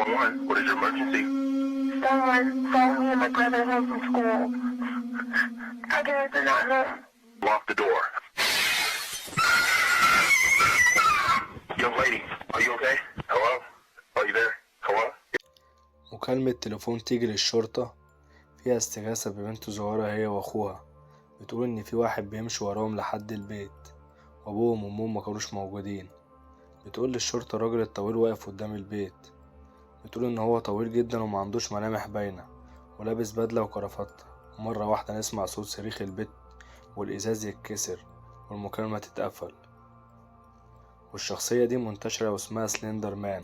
911. What is your emergency? Someone phoned me and my brother home from school. I guess they're not home. Lock the door. Young lady, are you okay? Hello? Are you there? Hello? مكالمة تليفون تيجي للشرطة فيها استغاثة ببنت صغيرة هي وأخوها، بتقول إن في واحد بيمشي وراهم لحد البيت وأبوهم وأمهم مكانوش موجودين. بتقول للشرطة الراجل الطويل واقف قدام البيت، بتقول إن هو طويل جدا ومعندوش ملامح باينة ولابس بدلة وكرافتة. ومرة واحدة نسمع صوت صريخ البيت والإزاز يتكسر والمكالمة تتقفل. والشخصية دي منتشرة واسمها سلندر مان،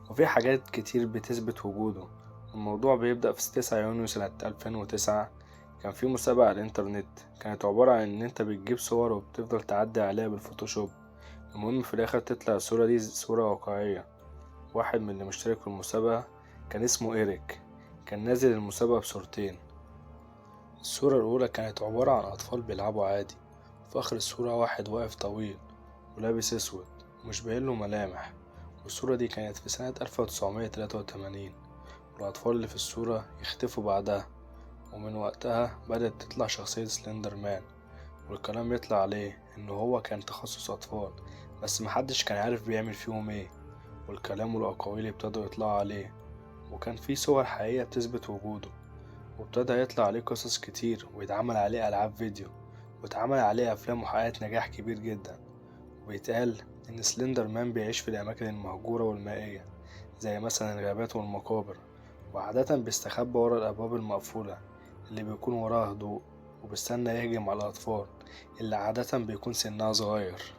وفي حاجات كتير بتثبت وجوده. الموضوع بيبدأ في 9 يونيو سنة 2009. كان في مسابقة على الإنترنت، كانت عبارة عن إن أنت بتجيب صور وبتفضل تعدي عليها بالفوتوشوب. المهم في الآخر تطلع الصورة دي صورة واقعية. واحد من اللي مشترك في المسابقة كان اسمه إيريك، كان نازل المسابقة بصورتين. الصورة الأولى كانت عبارة عن أطفال بيلعبوا عادي، وفي آخر الصورة واحد واقف طويل ولابس أسود ومش باينله ملامح. والصورة دي كانت في سنة 1983، والأطفال اللي في الصورة يختفوا بعدها. ومن وقتها بدأت تطلع شخصية سلندر مان، والكلام يطلع عليه إنه هو كان تخصص أطفال بس محدش كان عارف بيعمل فيهم ايه. والكلام والأقاويل ابتدوا يطلعوا عليه، وكان في صور حقيقية بتثبت وجوده. وابتدى يطلع عليه قصص كتير ويتعمل عليه ألعاب فيديو واتعمل عليه أفلام وحققت نجاح كبير جدا. وبيتقال إن سلندر مان بيعيش في الأماكن المهجورة والمائية زي مثلا الغابات والمقابر، وعادة بيستخبى ورا الأبواب المقفولة اللي بيكون وراها هدوء، وبيستنى يهجم على الأطفال اللي عادة بيكون سنها صغير.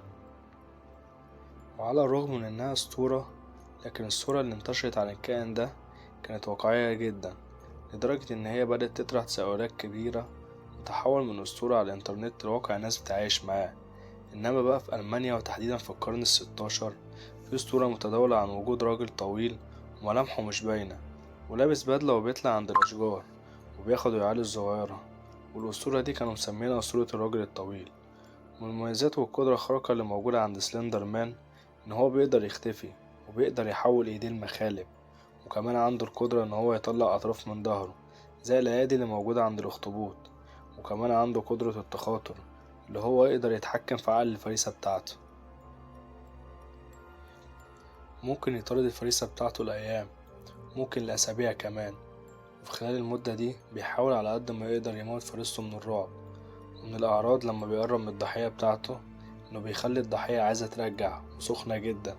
وعلى الرغم من إنها أسطورة، لكن الصورة اللي انتشرت عن الكائن ده كانت واقعية جدا، لدرجة إن هي بدأت تطرح تساؤلات كبيرة وتحول من أسطورة على الإنترنت لواقع ناس بتعيش معاه. إنما بقى في ألمانيا وتحديدا في القرن ال16 في أسطورة متداولة عن وجود راجل طويل وملامحه مش باينة ولابس بدلة وبيطلع عند الأشجار وبياخد العيال الصغيرة. والأسطورة دي كانوا مسمينها أسطورة الراجل الطويل. ومن المميزات والقدرة الخارقة اللي موجودة عند سلندر مان إن هو بيقدر يختفي وبيقدر يحول إيديه لمخالب، وكمان عنده القدرة إن هو يطلع أطراف من ظهره زي الأيادي اللي موجودة عند الأخطبوط. وكمان عنده قدرة التخاطر اللي هو يقدر يتحكم في عقل الفريسة بتاعته، ممكن يطارد الفريسة بتاعته لأيام، ممكن لأسابيع كمان. وفي خلال المدة دي بيحاول على قد ما يقدر يموت فريسته من الرعب. ومن الأعراض لما بيقرب من الضحية بتاعته إنه بيخلي الضحية عايزة ترجع وسخنة جدا،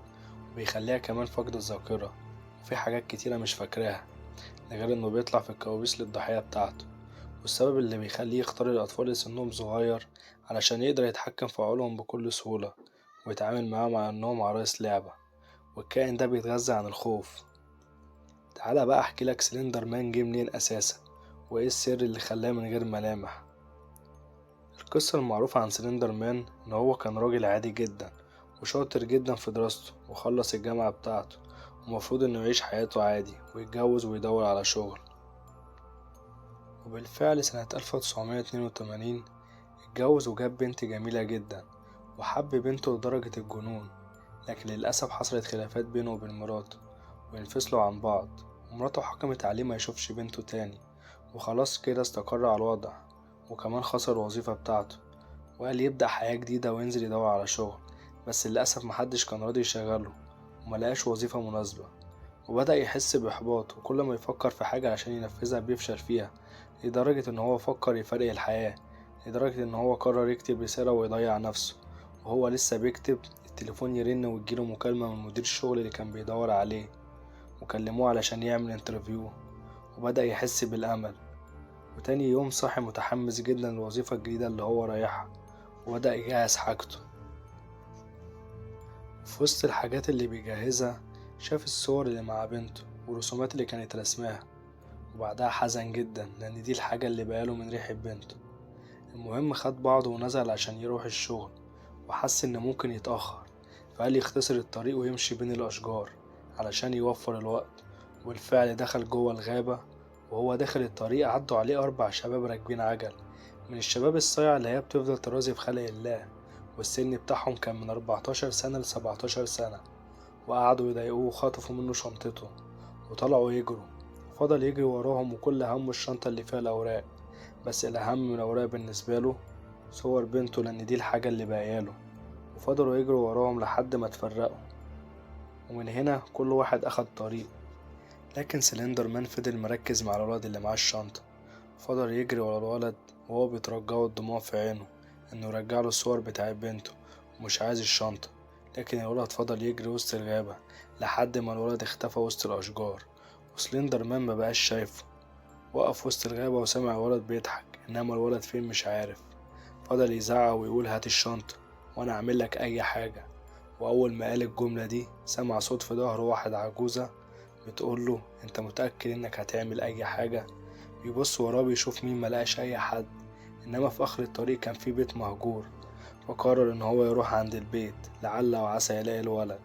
وبيخليها كمان فاقدة الذاكرة وفي حاجات كتيرة مش فاكراها. ده غير إنه بيطلع في الكوابيس للضحية بتاعته، والسبب اللي بيخليه يختار الأطفال اللي سنهم صغير علشان يقدر يتحكم في عقولهم بكل سهولة ويتعامل معاهم على إنهم عرايس لعبة. والكائن ده بيتغذى عن الخوف. تعالى بقى أحكي لك سلندر مان جه منين أساسا، وإيه السر اللي خلاه من غير ملامح. القصة المعروفة عن سلندر مان إن هو كان راجل عادي جدا وشاطر جدا في دراسته وخلص الجامعة بتاعته، ومفروض إنه يعيش حياته عادي ويتجوز ويدور على شغل. وبالفعل سنة 1982 اتجوز وجاب بنت جميلة جدا وحب بنته لدرجة الجنون. لكن للأسف حصلت خلافات بينه وبين مراته وينفصلوا عن بعض، ومراته حكمت عليه ما يشوفش بنته تاني. وخلاص كده استقر على الوضع، وكمان خسر الوظيفة بتاعته وقال يبدأ حياة جديدة وينزل يدور على شغل. بس للأسف محدش كان راضي يشغله وملقاش وظيفة مناسبة، وبدأ يحس بإحباط، وكل ما يفكر في حاجة عشان ينفذها بيفشل فيها، لدرجة إن هو فكر يفارق الحياة، لدرجة إن هو قرر يكتب رسالة ويضيع نفسه. وهو لسه بيكتب التليفون يرن وتجيله مكالمة من مدير الشغل اللي كان بيدور عليه، وكلموه علشان يعمل انترفيو. وبدأ يحس بالأمل، وتاني يوم صاحي متحمس جدا للوظيفة الجديدة اللي هو رايحها، وبدأ يجهز حاجته. في وسط الحاجات اللي بيجهزها شاف الصور اللي مع بنته والرسومات اللي كانت رسمها، وبعدها حزن جدا لأن دي الحاجة اللي بقاله من ريحة بنته. المهم خد بعضه ونزل عشان يروح الشغل، وحس إن ممكن يتأخر، فقال يختصر الطريق ويمشي بين الأشجار علشان يوفر الوقت. وبالفعل دخل جوه الغابة، وهو داخل الطريق عدوا عليه 4 شباب راكبين عجل، من الشباب الصايعة اللي هي بتفضل ترازي في خلق الله، والسن بتاعهم كان من 14 سنة ل17 سنة. وقعدوا يضايقوه وخطفوا منه شنطته وطلعوا يجروا. فضل يجري وراهم وكل همه الشنطة اللي فيها الأوراق، بس الأهم من الأوراق بالنسبة له صور بنته، لأن دي الحاجة اللي باقياله. وفضلوا يجروا وراهم لحد ما اتفرقوا، ومن هنا كل واحد أخد طريق. لكن سلندر مان فضل مركز مع الولد اللي معاه الشنطة، فضل يجري ورا الولد وهو بيترجعه الدموع في عينه إنه يرجعله الصور بتاع بنته ومش عايز الشنطة. لكن الولد فضل يجري وسط الغابة لحد ما الولد اختفى وسط الأشجار، وسلندر مان مبقاش شايفه. وقف وسط الغابة وسمع الولد بيضحك، إنما الولد فين مش عارف. فضل يزعق ويقول هات الشنطة وأنا أعملك أي حاجة. وأول ما قال الجملة دي سمع صوت في ظهره واحد عجوزة بتقوله انت متأكد انك هتعمل اي حاجة؟ بيبص وراه بيشوف مين، ملقاش اي حد، انما في اخر الطريق كان في بيت مهجور. فقرر ان هو يروح عند البيت لعل وعسى يلاقي الولد.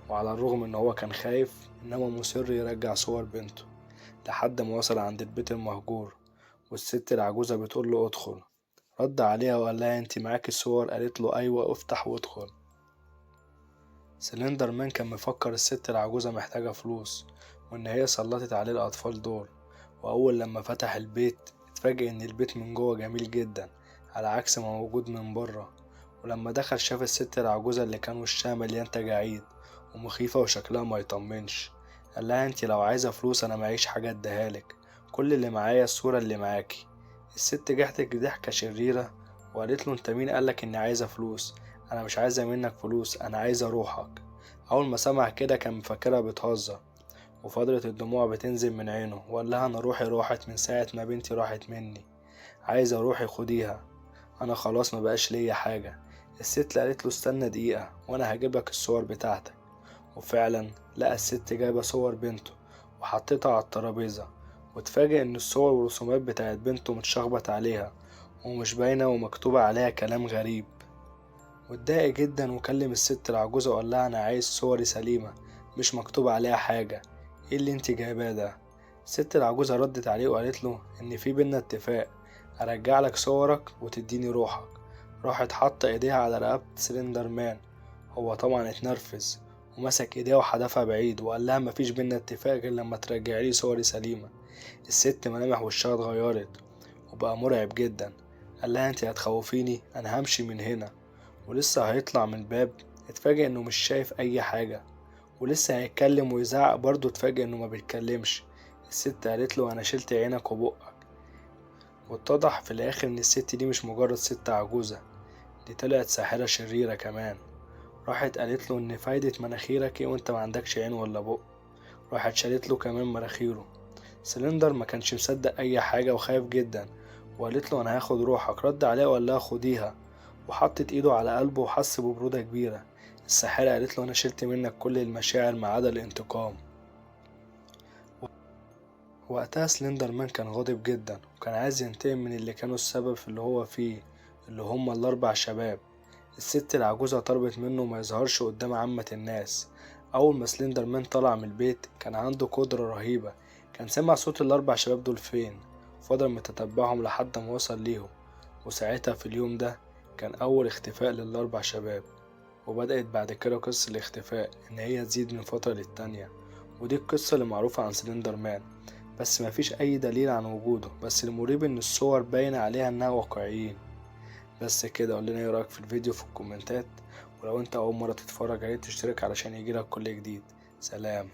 وعلى الرغم ان هو كان خايف انما مصر يرجع صور بنته، لحد ما وصل عند البيت المهجور. والست العجوزة بتقول له ادخل. رد عليها وقال لها انت معاكي الصور؟ قالت له ايوه افتح وادخل. سلندر مان كان مفكر الست العجوزة محتاجة فلوس وإن هي سلطت عليه الأطفال دول. وأول لما فتح البيت اتفاجئ إن البيت من جوه جميل جدا على عكس ما موجود من بره. ولما دخل شاف الست العجوزة اللي كان وشها مليان تجاعيد ومخيفة وشكلها ما يطمنش. قال لها انتي لو عايزة فلوس أنا معيش حاجة اديهالك، كل اللي معايا الصورة اللي معاكي. الست ضحكت ضحكة شريرة وقالت له انت مين قالك إني عايزة فلوس؟ أنا مش عايزة منك فلوس، أنا عايزة روحك. أول ما سمع كده كان مفكرها بتهزر، وفضلت الدموع بتنزل من عينه وقال لها أنا روحي راحت من ساعة ما بنتي راحت مني، عايزة روحي خديها، أنا خلاص مبقاش ليا حاجة. الست قالت له استنى دقيقة وأنا هجيبلك الصور بتاعتك. وفعلا لقى الست جايبة صور بنته وحطيتها على الترابيزة، واتفاجئ إن الصور والرسومات بتاعت بنته متشخبط عليها ومش باينة ومكتوبة عليها كلام غريب. واتضايق جدا وكلم الست العجوزة وقال لها أنا عايز صوري سليمة مش مكتوب عليها حاجة، ايه اللي انت جايباه ده؟ الست العجوزة ردت عليه وقالت له إن في بينا اتفاق أرجع لك صورك وتديني روحك. راحت حاطة ايديها على رقبة سلندر مان. هو طبعا اتنرفز ومسك ايديها وحدفها بعيد وقال لها مفيش بينا اتفاق غير لما ترجعلي صوري سليمة. الست ملامح وشها اتغيرت وبقى مرعب جدا. قال لها انت هتخوفيني، انا همشي من هنا. ولسه هيطلع من الباب اتفاجئ انه مش شايف اي حاجة، ولسه هيتكلم ويزعق برضه اتفاجئ انه ما بيتكلمش. الست قالت له انا شلت عينك وبقك. واتضح في الاخر ان الست دي مش مجرد ست عجوزة، دي طلعت ساحرة شريرة كمان. راحت قالت له ان فايدة مناخيرك ايه وانت ما عندكش عين ولا بق. راحت شالت له كمان مناخيره. سلندر ما كانش مصدق اي حاجة وخايف جدا، وقالت له انا هاخد روحك. رد عليها وقال لها خديها، وحطت ايده على قلبه وحس ببرودة كبيرة. الساحرة قالت له انا شلت منك كل المشاعر ما عدا الانتقام. وقتها سلندر مان كان غاضب جدا وكان عايز ينتقم من اللي كانوا السبب في اللي هو فيه، اللي هما الاربع شباب. الست العجوزة طلبت منه ما يظهرش قدام عامة الناس. اول ما سلندر مان طلع من البيت كان عنده قدرة رهيبة، كان سمع صوت الاربع شباب دول فين، فضل متتبعهم لحد ما وصل ليهم. وساعتها في اليوم ده كان اول اختفاء للاربع شباب. وبدأت بعد كده قصة الاختفاء إن هي تزيد من فترة للتانية، ودي القصة اللي معروفة عن سلندر مان، بس مفيش أي دليل عن وجوده. بس المريب إن الصور باينة عليها إنها واقعيين. بس كده، قولنا ايه رأيك في الفيديو في الكومنتات، ولو انت أول مرة تتفرج عليه تشترك علشان يجيلك كل جديد. سلام.